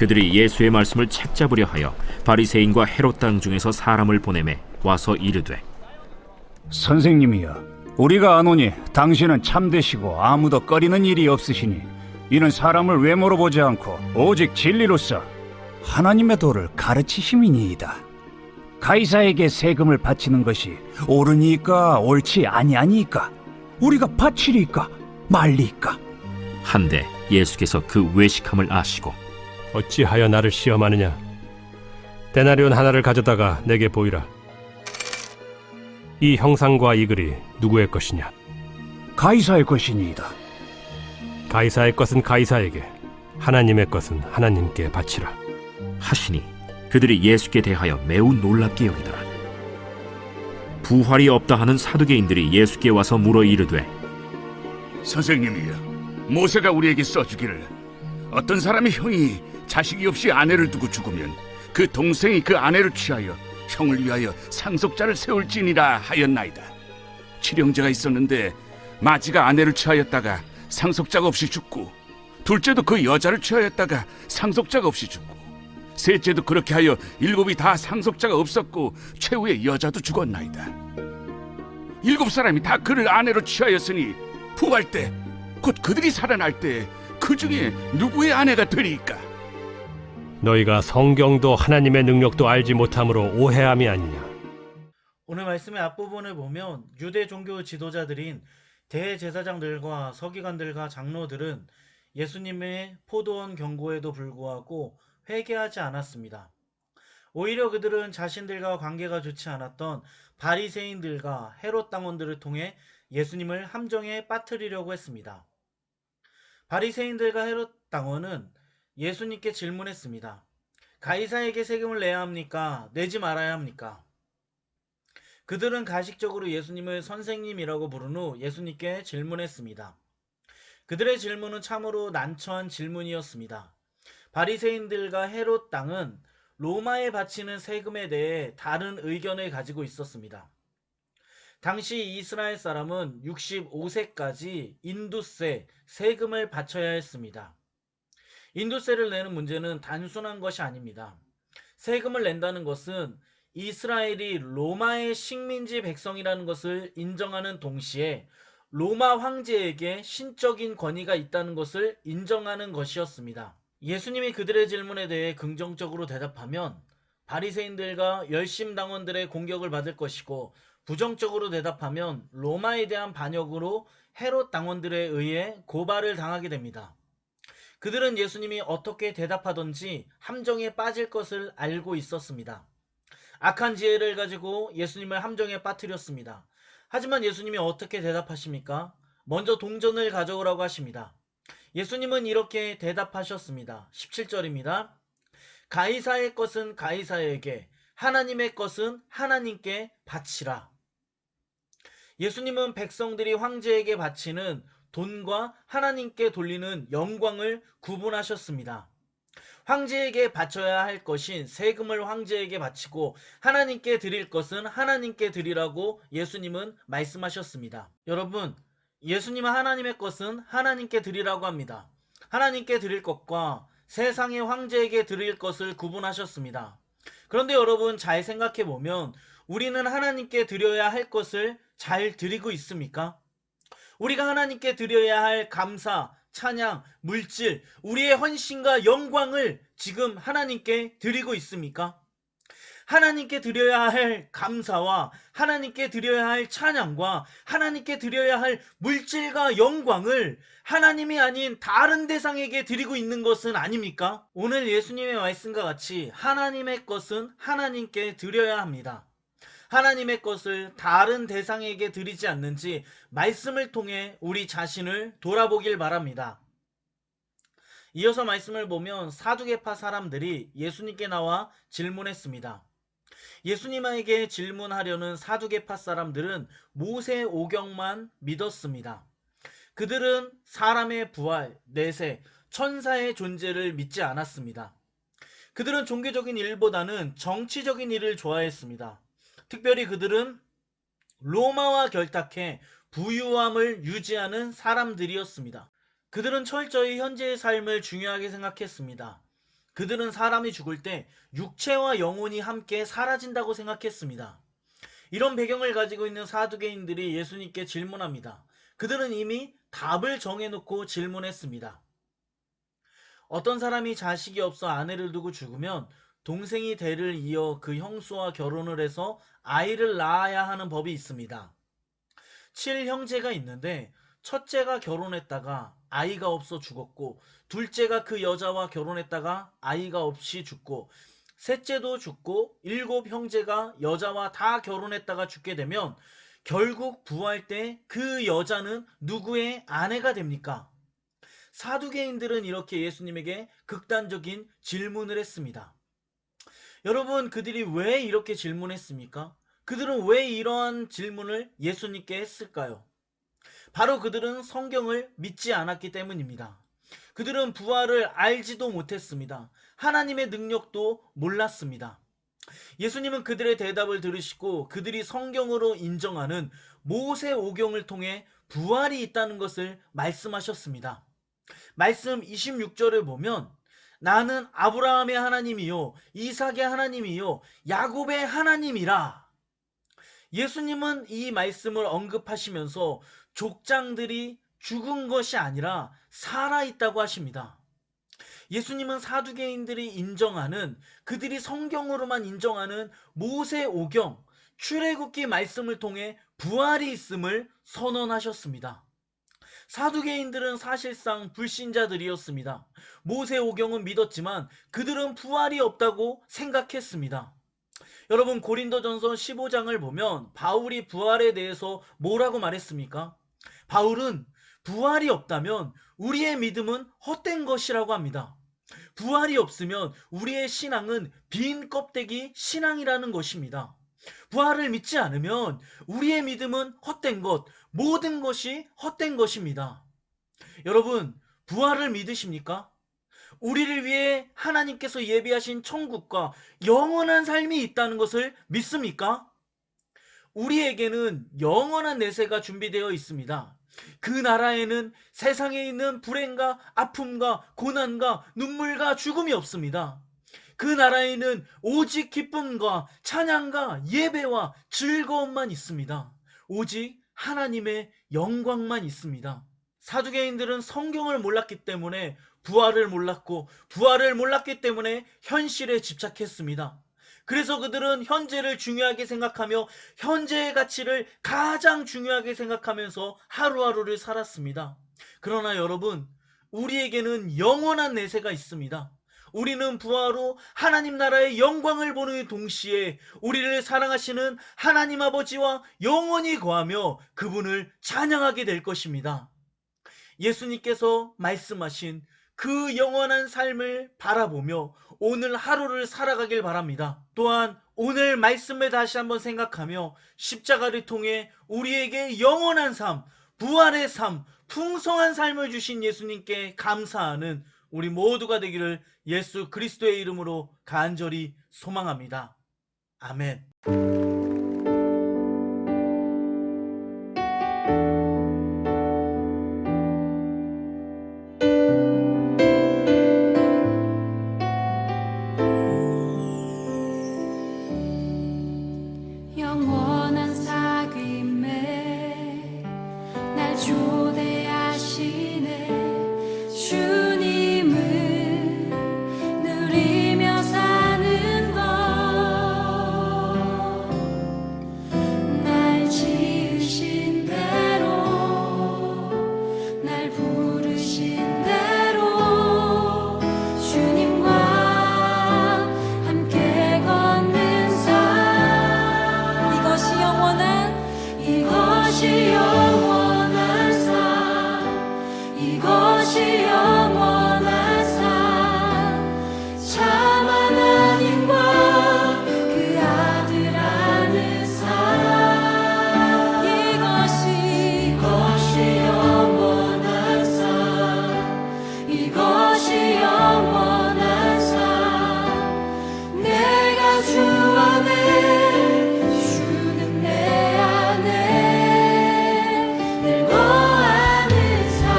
그들이 예수의 말씀을 책잡으려 하여 바리새인과 헤롯 땅 중에서 사람을 보내매 와서 이르되, 선생님이여, 우리가 아노니 당신은 참되시고 아무도 꺼리는 일이 없으시니 이는 사람을 외모로 보지 않고 오직 진리로서 하나님의 도를 가르치심이니이다. 가이사에게 세금을 바치는 것이 옳으니까 옳지 아니하니까? 우리가 바치리까 말리까? 한데 예수께서 그 외식함을 아시고 어찌하여 나를 시험하느냐? 데나리온 하나를 가져다가 내게 보이라. 이 형상과 이 글이 누구의 것이냐? 가이사의 것이니이다. 가이사의 것은 가이사에게, 하나님의 것은 하나님께 바치라. 하시니 그들이 예수께 대하여 매우 놀랍게 여기더라. 부활이 없다 하는 사두개인들이 예수께 와서 물어 이르되, 선생님이여, 모세가 우리에게 써주기를 어떤 사람의 형이 자식이 없이 아내를 두고 죽으면 그 동생이 그 아내를 취하여 형을 위하여 상속자를 세울지니라 하였나이다. 칠형제가 있었는데 마지가 아내를 취하였다가 상속자가 없이 죽고, 둘째도 그 여자를 취하였다가 상속자가 없이 죽고, 셋째도 그렇게 하여 일곱이 다 상속자가 없었고 최후의 여자도 죽었나이다. 일곱 사람이 다 그를 아내로 취하였으니 부활 때 곧 그들이 살아날 때 그 중에 누구의 아내가 되리까? 너희가 성경도 하나님의 능력도 알지 못함으로 오해함이 아니냐? 오늘 말씀의 앞부분을 보면 유대 종교 지도자들인 대제사장들과 서기관들과 장로들은 예수님의 포도원 경고에도 불구하고 회개하지 않았습니다. 오히려 그들은 자신들과 관계가 좋지 않았던 바리새인들과 헤롯 당원들을 통해 예수님을 함정에 빠뜨리려고 했습니다. 바리새인들과 헤롯 당원은 예수님께 질문했습니다. 가이사에게 세금을 내야 합니까? 내지 말아야 합니까? 그들은 가식적으로 예수님을 선생님이라고 부른 후 예수님께 질문했습니다. 그들의 질문은 참으로 난처한 질문이었습니다. 바리새인들과 헤롯 당은 로마에 바치는 세금에 대해 다른 의견을 가지고 있었습니다. 당시 이스라엘 사람은 65세까지 인두세, 세금을 바쳐야 했습니다. 인두세를 내는 문제는 단순한 것이 아닙니다. 세금을 낸다는 것은 이스라엘이 로마의 식민지 백성이라는 것을 인정하는 동시에 로마 황제에게 신적인 권위가 있다는 것을 인정하는 것이었습니다. 예수님이 그들의 질문에 대해 긍정적으로 대답하면 바리새인들과 열심당원들의 공격을 받을 것이고, 부정적으로 대답하면 로마에 대한 반역으로 헤롯 당원들에 의해 고발을 당하게 됩니다. 그들은 예수님이 어떻게 대답하든지 함정에 빠질 것을 알고 있었습니다. 악한 지혜를 가지고 예수님을 함정에 빠뜨렸습니다. 하지만 예수님이 어떻게 대답하십니까? 먼저 동전을 가져오라고 하십니다. 예수님은 이렇게 대답하셨습니다. 17절입니다. 가이사의 것은 가이사에게, 하나님의 것은 하나님께 바치라. 예수님은 백성들이 황제에게 바치는 돈과 하나님께 돌리는 영광을 구분하셨습니다. 황제에게 바쳐야 할 것인 세금을 황제에게 바치고 하나님께 드릴 것은 하나님께 드리라고 예수님은 말씀하셨습니다. 여러분, 예수님은 하나님의 것은 하나님께 드리라고 합니다. 하나님께 드릴 것과 세상의 황제에게 드릴 것을 구분하셨습니다. 그런데 여러분, 잘 생각해 보면 우리는 하나님께 드려야 할 것을 잘 드리고 있습니까? 우리가 하나님께 드려야 할 감사, 찬양, 물질, 우리의 헌신과 영광을 지금 하나님께 드리고 있습니까? 하나님께 드려야 할 감사와 하나님께 드려야 할 찬양과 하나님께 드려야 할 물질과 영광을 하나님이 아닌 다른 대상에게 드리고 있는 것은 아닙니까? 오늘 예수님의 말씀과 같이 하나님의 것은 하나님께 드려야 합니다. 하나님의 것을 다른 대상에게 드리지 않는지 말씀을 통해 우리 자신을 돌아보길 바랍니다. 이어서 말씀을 보면 사두개파 사람들이 예수님께 나와 질문했습니다. 예수님에게 질문하려는 사두개파 사람들은 모세 오경만 믿었습니다. 그들은 사람의 부활, 내세, 천사의 존재를 믿지 않았습니다. 그들은 종교적인 일보다는 정치적인 일을 좋아했습니다. 특별히 그들은 로마와 결탁해 부유함을 유지하는 사람들이었습니다. 그들은 철저히 현재의 삶을 중요하게 생각했습니다. 그들은 사람이 죽을 때 육체와 영혼이 함께 사라진다고 생각했습니다. 이런 배경을 가지고 있는 사두개인들이 예수님께 질문합니다. 그들은 이미 답을 정해놓고 질문했습니다. 어떤 사람이 자식이 없어 아내를 두고 죽으면 동생이 대를 이어 그 형수와 결혼을 해서 아이를 낳아야 하는 법이 있습니다. 7형제가 있는데 첫째가 결혼했다가 아이가 없어 죽었고, 둘째가 그 여자와 결혼했다가 아이가 없이 죽고, 셋째도 죽고 7형제가 여자와 다 결혼했다가 죽게 되면 결국 부활 때 그 여자는 누구의 아내가 됩니까? 사두개인들은 이렇게 예수님에게 극단적인 질문을 했습니다. 여러분, 그들이 왜 이렇게 질문했습니까? 그들은 왜 이러한 질문을 예수님께 했을까요? 바로 그들은 성경을 믿지 않았기 때문입니다. 그들은 부활을 알지도 못했습니다. 하나님의 능력도 몰랐습니다. 예수님은 그들의 대답을 들으시고 그들이 성경으로 인정하는 모세오경을 통해 부활이 있다는 것을 말씀하셨습니다. 말씀 26절을 보면 나는 아브라함의 하나님이요 이삭의 하나님이요 야곱의 하나님이라. 예수님은 이 말씀을 언급하시면서 족장들이 죽은 것이 아니라 살아있다고 하십니다. 예수님은 사두개인들이 인정하는, 그들이 성경으로만 인정하는 모세오경, 출애굽기 말씀을 통해 부활이 있음을 선언하셨습니다. 사두개인들은 사실상 불신자들이었습니다. 모세오경은 믿었지만 그들은 부활이 없다고 생각했습니다. 여러분, 고린도전서 15장을 보면 바울이 부활에 대해서 뭐라고 말했습니까? 바울은 부활이 없다면 우리의 믿음은 헛된 것이라고 합니다. 부활이 없으면 우리의 신앙은 빈 껍데기 신앙이라는 것입니다. 부활을 믿지 않으면 우리의 믿음은 헛된 것, 모든 것이 헛된 것입니다. 여러분, 부활을 믿으십니까? 우리를 위해 하나님께서 예비하신 천국과 영원한 삶이 있다는 것을 믿습니까? 우리에게는 영원한 내세가 준비되어 있습니다. 그 나라에는 세상에 있는 불행과 아픔과 고난과 눈물과 죽음이 없습니다. 그 나라에는 오직 기쁨과 찬양과 예배와 즐거움만 있습니다. 오직 하나님의 영광만 있습니다. 사두개인들은 성경을 몰랐기 때문에 부활을 몰랐고, 부활을 몰랐기 때문에 현실에 집착했습니다. 그래서 그들은 현재를 중요하게 생각하며 현재의 가치를 가장 중요하게 생각하면서 하루하루를 살았습니다. 그러나 여러분, 우리에게는 영원한 내세가 있습니다. 우리는 부활 후 하나님 나라의 영광을 보는 동시에 우리를 사랑하시는 하나님 아버지와 영원히 거하며 그분을 찬양하게 될 것입니다. 예수님께서 말씀하신 그 영원한 삶을 바라보며 오늘 하루를 살아가길 바랍니다. 또한 오늘 말씀을 다시 한번 생각하며 십자가를 통해 우리에게 영원한 삶, 부활의 삶, 풍성한 삶을 주신 예수님께 감사하는 우리 모두가 되기를 예수 그리스도의 이름으로 간절히 소망합니다. 아멘. 영원한 사귐에 날 초대하시네. 주님을 누리며 사는 것, 날 지으신 대로, 날 부르신 대로 주님과 함께 걷는 삶. 이것이 영원한 삶, 이것이 영원한 삶, 참 하나님과 그 아들 아는 삶. 이것이 영원한 삶, 이것이 영원한 삶. 내가 주 안에, 주는 내 안에 늘 거하는 삶.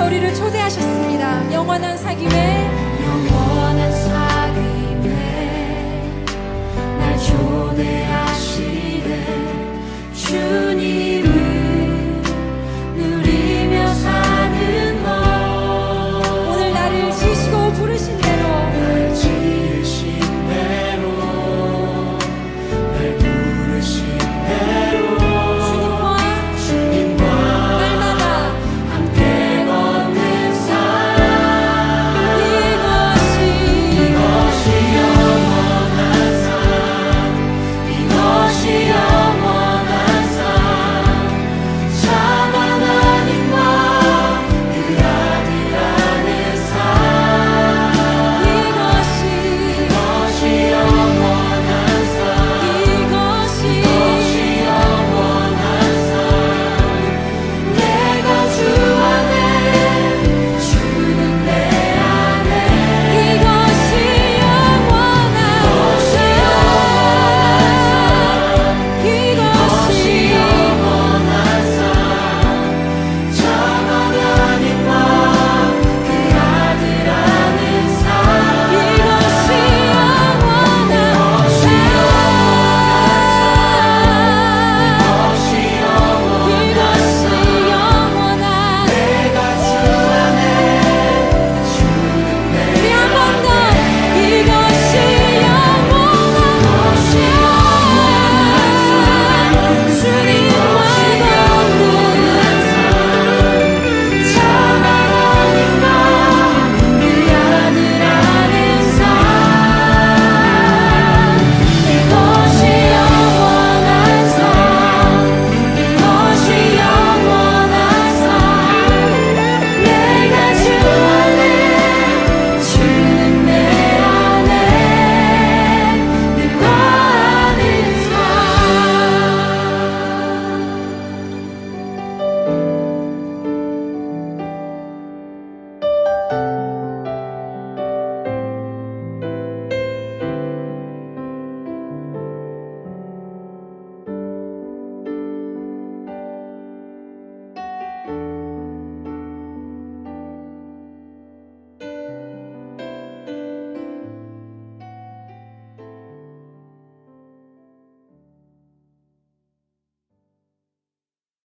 주님께서 우리를 초대하셨습니다. 영원한 사귐에 영원한 사귐에 날 초대하시네 주